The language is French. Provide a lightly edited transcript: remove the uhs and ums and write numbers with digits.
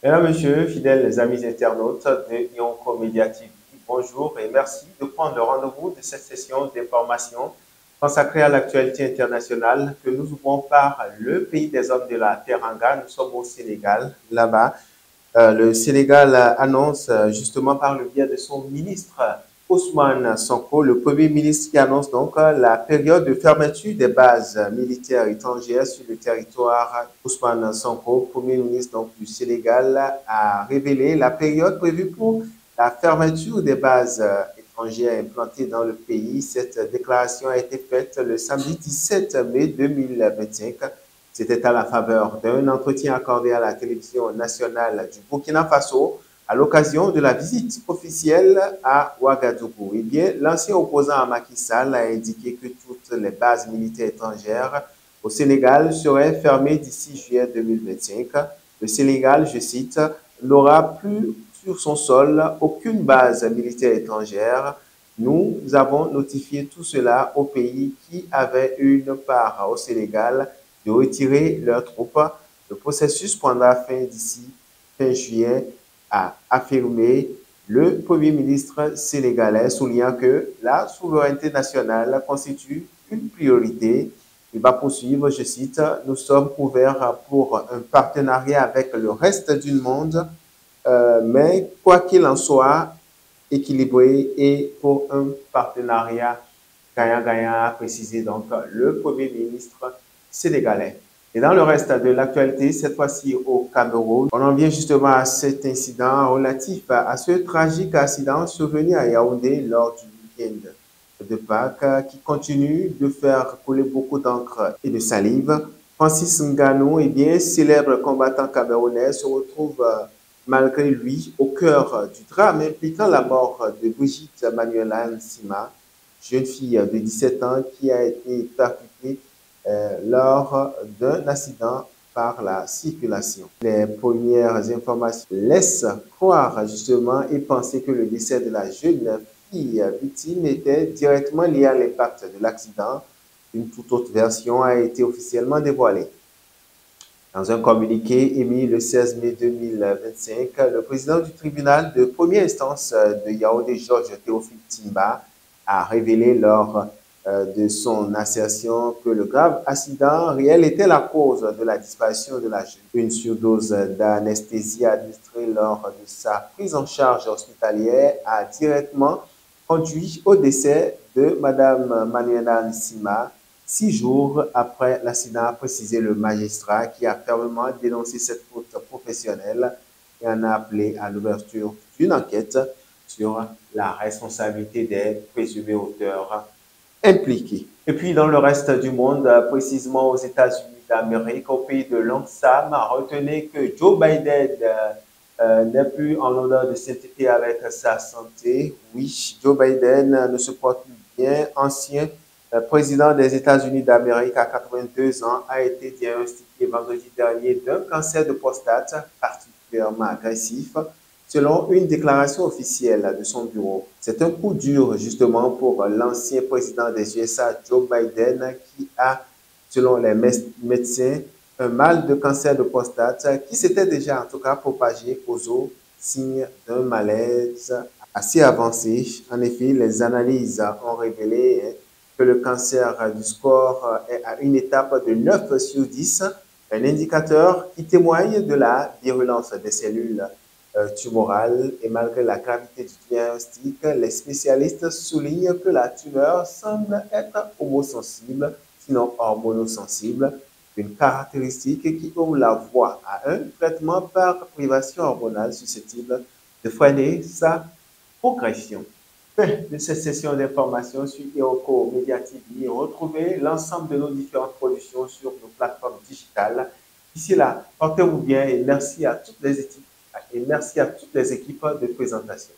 Mesdames, Messieurs, fidèles amis internautes de Yonko Media TV, bonjour et merci de prendre le rendez-vous de cette session d'information consacrée à l'actualité internationale que nous ouvrons par le pays des hommes de la Teranga. Nous sommes au Sénégal, là-bas. Le Sénégal annonce justement par le biais de son ministre Ousmane Sonko, le Premier ministre qui annonce donc la période de fermeture des bases militaires étrangères sur le territoire. Ousmane Sonko, Premier ministre donc, du Sénégal, a révélé la période prévue pour la fermeture des bases étrangères implantées dans le pays. Cette déclaration a été faite le samedi 17 mai 2025. C'était à la faveur d'un entretien accordé à la télévision nationale du Burkina Faso à l'occasion de la visite officielle à Ouagadougou. Eh bien, l'ancien opposant à Macky Sall a indiqué que toutes les bases militaires étrangères au Sénégal seraient fermées d'ici juillet 2025. Le Sénégal, je cite, n'aura plus sur son sol aucune base militaire étrangère. Nous avons notifié tout cela aux pays qui avaient une part au Sénégal de retirer leurs troupes. Le processus prendra fin d'ici fin juillet, a affirmé le Premier ministre sénégalais, soulignant que la souveraineté nationale constitue une priorité. Il va poursuivre, je cite, nous sommes ouverts pour un partenariat avec le reste du monde, mais quoi qu'il en soit, équilibré et pour un partenariat gagnant-gagnant, a précisé donc le Premier ministre sénégalais. Et dans le reste de l'actualité, cette fois-ci au Cameroun, on en vient justement à cet incident relatif à ce tragique accident survenu à Yaoundé lors du week-end de Pâques qui continue de faire couler beaucoup d'encre et de salive. Francis Ngannou, eh bien, célèbre combattant camerounais, se retrouve malgré lui au cœur du drame impliquant la mort de Brigitte Manuela Nsima, jeune fille de 17 ans qui a été percutée lors d'un accident par la circulation. Les premières informations laissent croire justement et penser que le décès de la jeune fille victime était directement lié à l'impact de l'accident. Une toute autre version a été officiellement dévoilée. Dans un communiqué émis le 16 mai 2025, le président du tribunal de première instance de Yaoundé, Georges Théophile Timba, a révélé lors de son assertion que le grave accident réel était la cause de la disparition de la jeune. Une surdose d'anesthésie administrée lors de sa prise en charge hospitalière a directement conduit au décès de Mme Manuela Nsima, 6 jours après l'accident, a précisé le magistrat qui a fermement dénoncé cette faute professionnelle et en a appelé à l'ouverture d'une enquête sur la responsabilité des présumés auteurs impliqués. Et puis, dans le reste du monde, précisément aux États-Unis d'Amérique, au pays de Langsam, retenez que Joe Biden n'est plus en odeur de sainteté avec sa santé. Oui, Joe Biden ne se porte plus bien. Ancien président des États-Unis d'Amérique à 82 ans a été diagnostiqué vendredi dernier d'un cancer de prostate particulièrement agressif, selon une déclaration officielle de son bureau. C'est un coup dur justement pour l'ancien président des USA, Joe Biden, qui a, selon les médecins, un mal de cancer de prostate qui s'était déjà en tout cas propagé aux os, signe d'un malaise assez avancé. En effet, les analyses ont révélé que le cancer du score est à une étape de 9 sur 10, un indicateur qui témoigne de la virulence des cellules tumorales. Et malgré la gravité du diagnostic, les spécialistes soulignent que la tumeur semble être homosensible, sinon hormonosensible, une caractéristique qui ouvre la voie à un traitement par privation hormonale susceptible de freiner sa progression. Fin de cette session d'information sur Iroko Media TV. Retrouvez l'ensemble de nos différentes productions sur nos plateformes digitales. D'ici là, portez-vous bien et merci à toutes les équipes de présentation.